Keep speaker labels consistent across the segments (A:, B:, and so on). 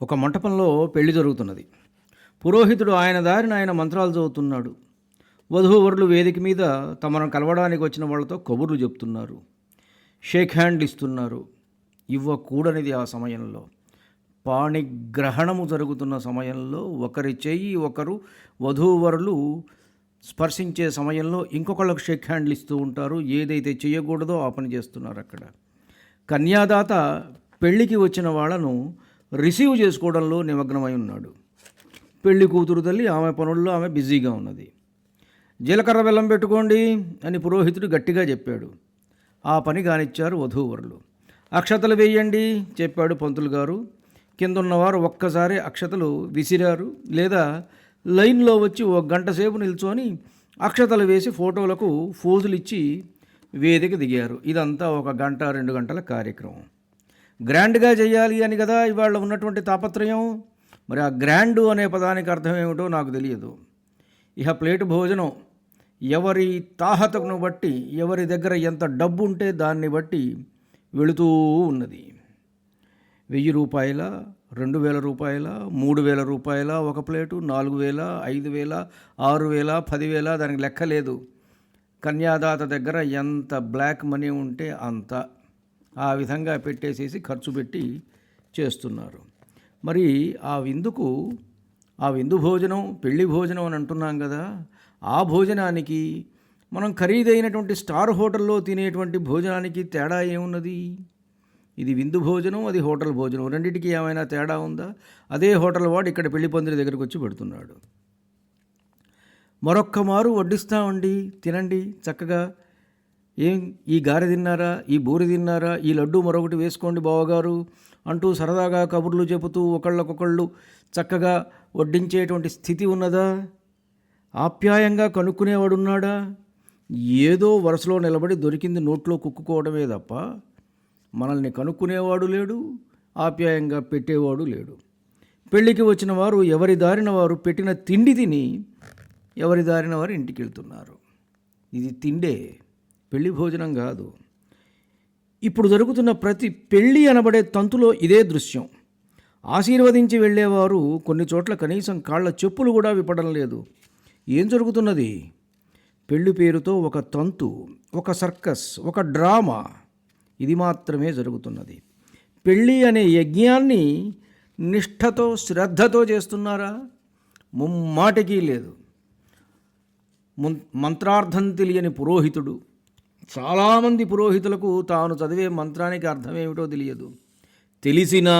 A: ఒక మంటపంలో పెళ్లి జరుగుతున్నది. పురోహితుడు ఆయన దారిన ఆయన మంత్రాలు చదువుతున్నాడు. వధూవరులు వేదిక మీద తమను కలవడానికి వచ్చిన వాళ్ళతో కబుర్లు చెప్తున్నారు. షేక్ హ్యాండ్లు ఇస్తున్నారు. ఇవ్వకూడనిది ఆ సమయంలో. పాణిగ్రహణము జరుగుతున్న సమయంలో ఒకరి చెయ్యి ఒకరు వధూవరులు స్పర్శించే సమయంలో ఇంకొకళ్ళకు షేక్ హ్యాండ్లు ఇస్తూ ఉంటారు. ఏదైతే చేయకూడదో ఆ పని చేస్తున్నారు అక్కడ. కన్యాదాత పెళ్లికి వచ్చిన వాళ్ళను రిసీవ్ చేసుకోవడంలో నిమగ్నమై ఉన్నాడు. పెళ్లి కూతురు తల్లి ఆమె పనుల్లో ఆమె బిజీగా ఉన్నది. జీలకర్ర బెల్లం పెట్టుకోండి అని పురోహితుడు గట్టిగా చెప్పాడు. ఆ పని కానిచ్చారు వధూవరులు. అక్షతలు వేయండి చెప్పాడు పంతులు గారు. కిందున్నవారు ఒక్కసారి అక్షతలు విసిరారు. లేదా లైన్లో వచ్చి ఒక గంట సేపు నిల్చొని అక్షతలు వేసి ఫోటోలకు ఫోజులు ఇచ్చి వేదిక దిగారు. ఇదంతా 1 గంట 2 గంటల కార్యక్రమం. గ్రాండ్గా చేయాలి అని కదా ఇవాళ ఉన్నటువంటి తాపత్రయం. మరి ఆ గ్రాండు అనే పదానికి అర్థం ఏమిటో నాకు తెలియదు. ఇహ ప్లేటు భోజనం ఎవరి తాహతను బట్టి, ఎవరి దగ్గర ఎంత డబ్బు ఉంటే దాన్ని బట్టి వెళుతూ ఉన్నది. 1000 రూపాయల, 2000 రూపాయల, 3000 రూపాయల ఒక ప్లేటు, 4000, 5000, 6000, 10,000 దానికి లెక్క లేదు. కన్యాదాత దగ్గర ఎంత బ్లాక్ మనీ ఉంటే అంత. ఆ విధంగా పెట్టేసేసి ఖర్చు పెట్టి చేస్తున్నారు. మరి ఆ విందు భోజనం, పెళ్లి భోజనం అని అంటున్నాం కదా, ఆ భోజనానికి మనం ఖరీదైనటువంటి స్టార్ హోటల్లో తినేటువంటి భోజనానికి తేడా ఏమున్నది? ఇది విందు భోజనం, అది హోటల్ భోజనం. రెండింటికి ఏమైనా తేడా ఉందా? అదే హోటల్ వాడు ఇక్కడ పెళ్లి పందిరి దగ్గరకు వచ్చి పెడుతున్నాడు. మరొక్క మారు వడ్డిస్తామండి, తినండి చక్కగా. ఏం ఈ గారె తిన్నారా, ఈ బూరి తిన్నారా, ఈ లడ్డు మరొకటి వేసుకోండి బావగారు అంటూ సరదాగా కబుర్లు చెబుతూ ఒకళ్ళకొకళ్ళు చక్కగా వడ్డించేటువంటి స్థితి ఉన్నదా? ఆప్యాయంగా కనుక్కునేవాడున్నాడా? ఏదో వరుసలో నిలబడి దొరికింది నోట్లో కుక్కుకోవడమే తప్ప మనల్ని కనుక్కునేవాడు లేడు, ఆప్యాయంగా పెట్టేవాడు లేడు. పెళ్ళికి వచ్చిన వారు ఎవరి దారిన వారు పెట్టిన తిండి తిని ఎవరి దారిన వారు ఇంటికి వెళ్తున్నారు. ఇది తిండే, పెళ్లి భోజనం కాదు. ఇప్పుడు జరుగుతున్న ప్రతి పెళ్ళి అనబడే తంతులో ఇదే దృశ్యం. ఆశీర్వదించి వెళ్ళేవారు కొన్ని చోట్ల కనీసం కాళ్ళ చెప్పులు కూడా విప్పడం లేదు. ఏం జరుగుతున్నది? పెళ్లి పేరుతో ఒక తంతు, ఒక సర్కస్, ఒక డ్రామా, ఇది మాత్రమే జరుగుతున్నది. పెళ్ళి అనే యజ్ఞాన్ని నిష్ఠతో శ్రద్ధతో చేస్తున్నారా? ముమ్మాటికి లేదు. మంత్రార్థం తెలియని పురోహితుడు. చాలామంది పురోహితులకు తాను చదివే మంత్రానికి అర్థం ఏమిటో తెలియదు. తెలిసినా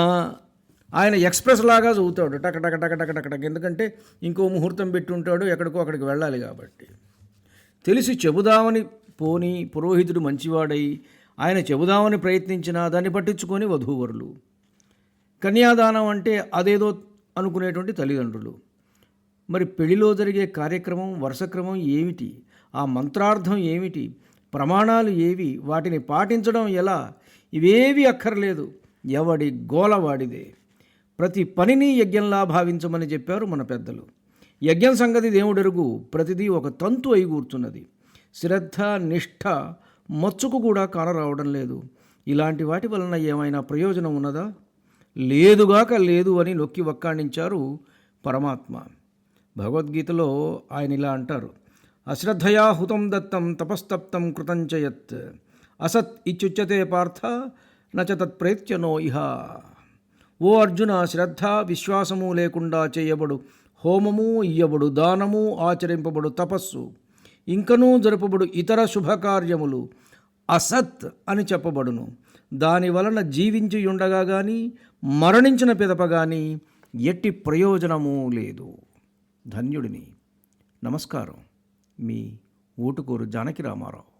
A: ఆయన ఎక్స్ప్రెస్ లాగా చదువుతాడు, టక టక టక టక టక టక. ఎందుకంటే ఇంకో ముహూర్తం పెట్టి ఉంటాడు, ఎక్కడికో అక్కడికి వెళ్ళాలి కాబట్టి. తెలిసి చెబుదామని పోని పురోహితుడు మంచివాడై ఆయన చెబుదామని ప్రయత్నించినా దాన్ని పట్టించుకొని వధూవరులు. కన్యాదానం అంటే అదేదో అనుకునేటువంటి తల్లిదండ్రులు. మరి పెళ్లిలో జరిగే కార్యక్రమం, వరుసక్రమం ఏమిటి? ఆ మంత్రార్థం ఏమిటి? ప్రమాణాలు ఏవి? వాటిని పాటించడం ఎలా? ఇవేవి అక్కర్లేదు. ఎవడి గోలవాడిదే. ప్రతి పనిని యజ్ఞంలా భావించమని చెప్పారు మన పెద్దలు. యజ్ఞం సంగతి దేవుడెరుగు. ప్రతిదీ ఒక తంతు అయి కూర్చున్నది. శ్రద్ధ, నిష్ఠ మచ్చుకు కూడా కానరావడం లేదు. ఇలాంటి వాటి వలన ఏమైనా ప్రయోజనం ఉన్నదా? లేదుగాక లేదు అని నొక్కి వక్కాణించారు పరమాత్మ. భగవద్గీతలో ఆయన ఇలా అంటారు: అశ్రద్ధయా హుతం దత్తం తపస్తప్తం కృతంచయత్ అసత్ ఇత్యుచ్యతే పార్థ నచ తత్ప్రేత్యనో ఇహ. ఓ అర్జున, శ్రద్ధ విశ్వాసము లేకుండా చేయబడు హోమము, ఇయ్యబడు దానము, ఆచరింపబడు తపస్సు, ఇంకనూ జరుపబడు ఇతర శుభకార్యములు అసత్ అని చెప్పబడును. దాని వలన జీవించి ఉండగా కానీ మరణించిన పిదప కానీ ఎట్టి ప్రయోజనము లేదు. ధన్యుడిని. నమస్కారం. మీ ఊటుకూరు జానకి రామారావు.